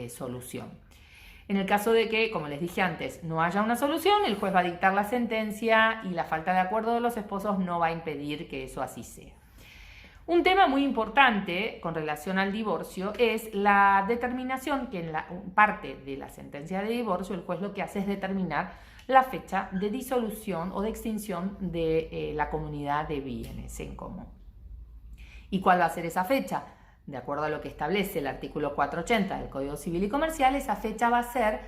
solución. En el caso de que, como les dije antes, no haya una solución, el juez va a dictar la sentencia y la falta de acuerdo de los esposos no va a impedir que eso así sea. Un tema muy importante con relación al divorcio es la determinación, que en la parte de la sentencia de divorcio el juez lo que hace es determinar la fecha de disolución o de extinción de la comunidad de bienes en común. ¿Y cuál va a ser esa fecha? De acuerdo a lo que establece el artículo 480 del Código Civil y Comercial, esa fecha va a ser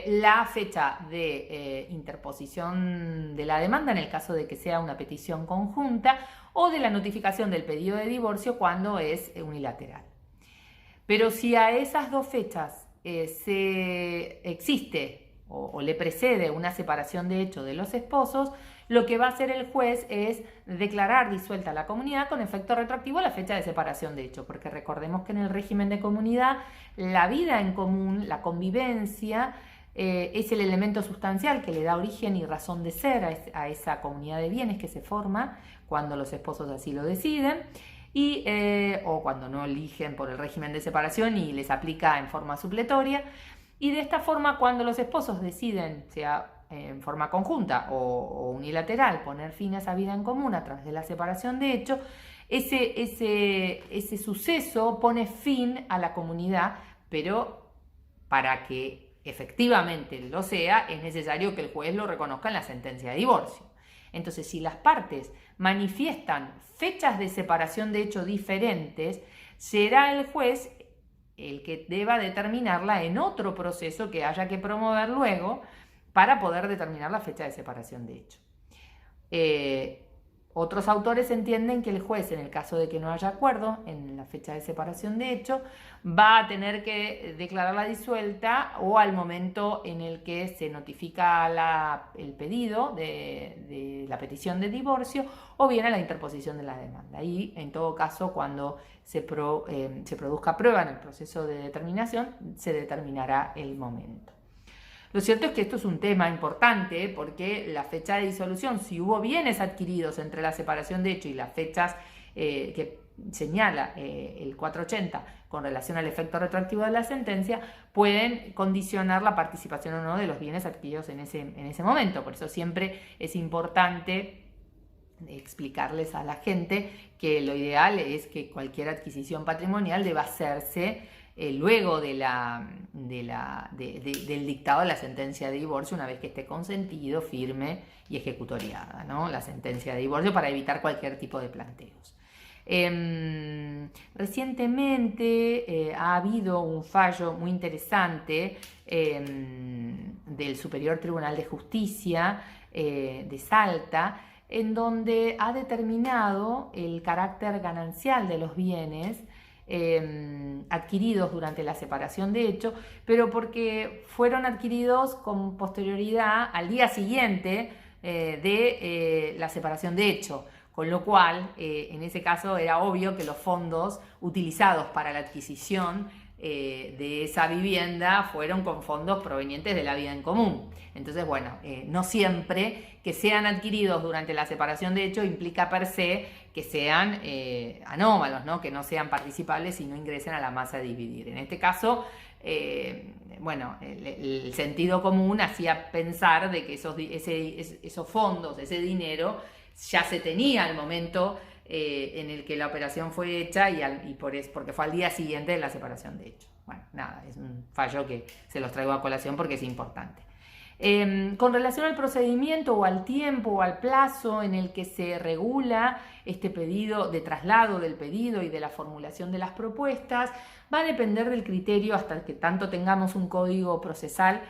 la fecha de interposición de la demanda en el caso de que sea una petición conjunta o de la notificación del pedido de divorcio cuando es unilateral. Pero si a esas dos fechas existe o le precede una separación de hecho de los esposos, lo que va a hacer el juez es declarar disuelta la comunidad con efecto retroactivo a la fecha de separación de hecho, porque recordemos que en el régimen de comunidad la vida en común, la convivencia, es el elemento sustancial que le da origen y razón de ser a esa comunidad de bienes que se forma cuando los esposos así lo deciden. O cuando no eligen por el régimen de separación y les aplica en forma supletoria. Y de esta forma, cuando los esposos deciden, sea en forma conjunta o unilateral, poner fin a esa vida en común a través de la separación de hecho, ese suceso pone fin a la comunidad, pero para que efectivamente lo sea, es necesario que el juez lo reconozca en la sentencia de divorcio. Entonces, si las partes manifiestan fechas de separación de hecho diferentes, será el juez el que deba determinarla en otro proceso que haya que promover luego para poder determinar la fecha de separación de hecho. Otros autores entienden que el juez, en el caso de que no haya acuerdo en la fecha de separación de hecho, va a tener que declararla disuelta o al momento en el que se notifica el pedido de la petición de divorcio o bien a la interposición de la demanda. Y en todo caso, cuando se produzca prueba en el proceso de determinación, se determinará el momento. Lo cierto es que esto es un tema importante porque la fecha de disolución, si hubo bienes adquiridos entre la separación de hecho y las fechas que señala el 480 con relación al efecto retroactivo de la sentencia, pueden condicionar la participación o no de los bienes adquiridos en ese momento. Por eso siempre es importante explicarles a la gente que lo ideal es que cualquier adquisición patrimonial deba hacerse luego del dictado de la sentencia de divorcio, una vez que esté consentido, firme y ejecutoriada, ¿no? La sentencia de divorcio, para evitar cualquier tipo de planteos. Recientemente ha habido un fallo muy interesante del Superior Tribunal de Justicia de Salta, en donde ha determinado el carácter ganancial de los bienes adquiridos durante la separación de hecho, pero porque fueron adquiridos con posterioridad al día siguiente de la separación de hecho, con lo cual en ese caso era obvio que los fondos utilizados para la adquisición de esa vivienda fueron con fondos provenientes de la vida en común. Entonces, bueno, no siempre que sean adquiridos durante la separación de hecho implica per se que sean anómalos, ¿no? Que no sean participables y no ingresen a la masa a dividir. En este caso, bueno, el sentido común hacía pensar de que esos fondos, ese dinero, ya se tenía al momento en el que la operación fue hecha porque fue al día siguiente de la separación de hecho. Bueno, nada, es un fallo que se los traigo a colación porque es importante. Con relación al procedimiento o al tiempo o al plazo en el que se regula este pedido de traslado del pedido y de la formulación de las propuestas, va a depender del criterio hasta que tanto tengamos un código procesal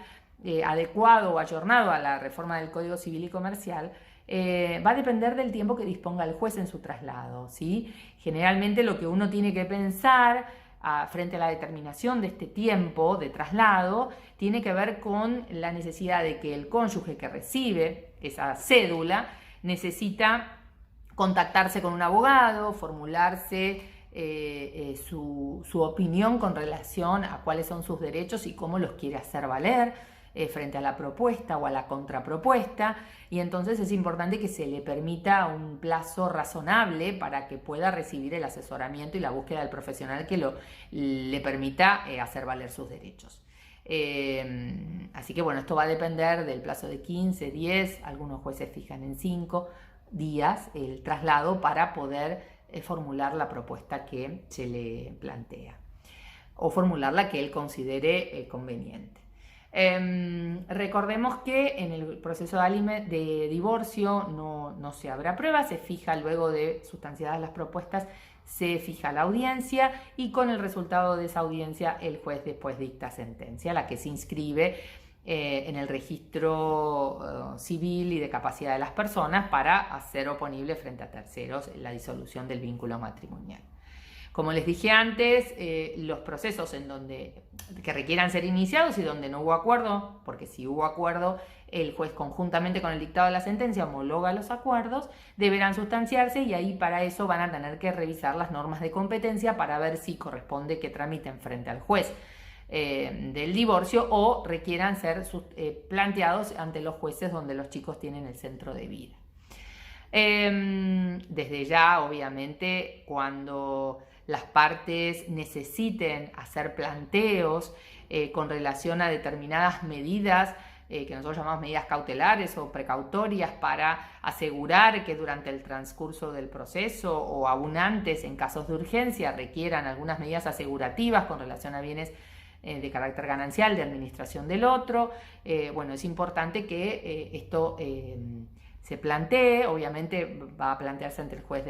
adecuado o ayornado a la reforma del Código Civil y Comercial. Va a depender del tiempo que disponga el juez en su traslado, ¿sí? Generalmente lo que uno tiene que pensar frente a la determinación de este tiempo de traslado tiene que ver con la necesidad de que el cónyuge que recibe esa cédula necesita contactarse con un abogado, formularse su opinión con relación a cuáles son sus derechos y cómo los quiere hacer valer. frente a la propuesta o a la contrapropuesta, y entonces es importante que se le permita un plazo razonable para que pueda recibir el asesoramiento y la búsqueda del profesional que le permita hacer valer sus derechos. Así que bueno, esto va a depender del plazo de 15, 10, algunos jueces fijan en 5 días el traslado para poder formular la propuesta que se le plantea o formular la que él considere conveniente. Recordemos que en el proceso de divorcio no se abre a prueba, se fija luego de sustanciadas las propuestas, se fija la audiencia y con el resultado de esa audiencia el juez después dicta sentencia, la que se inscribe en el registro civil y de capacidad de las personas para hacer oponible frente a terceros la disolución del vínculo matrimonial. Como les dije antes, los procesos que requieran ser iniciados y donde no hubo acuerdo, porque si hubo acuerdo, el juez conjuntamente con el dictado de la sentencia homologa los acuerdos, deberán sustanciarse y ahí para eso van a tener que revisar las normas de competencia para ver si corresponde que tramiten frente al juez del divorcio o requieran ser planteados ante los jueces donde los chicos tienen el centro de vida. Desde ya, obviamente, cuando las partes necesiten hacer planteos con relación a determinadas medidas que nosotros llamamos medidas cautelares o precautorias para asegurar que durante el transcurso del proceso o aún antes, en casos de urgencia, requieran algunas medidas asegurativas con relación a bienes de carácter ganancial de administración del otro. Bueno, es importante que esto se plantee, obviamente va a plantearse ante el juez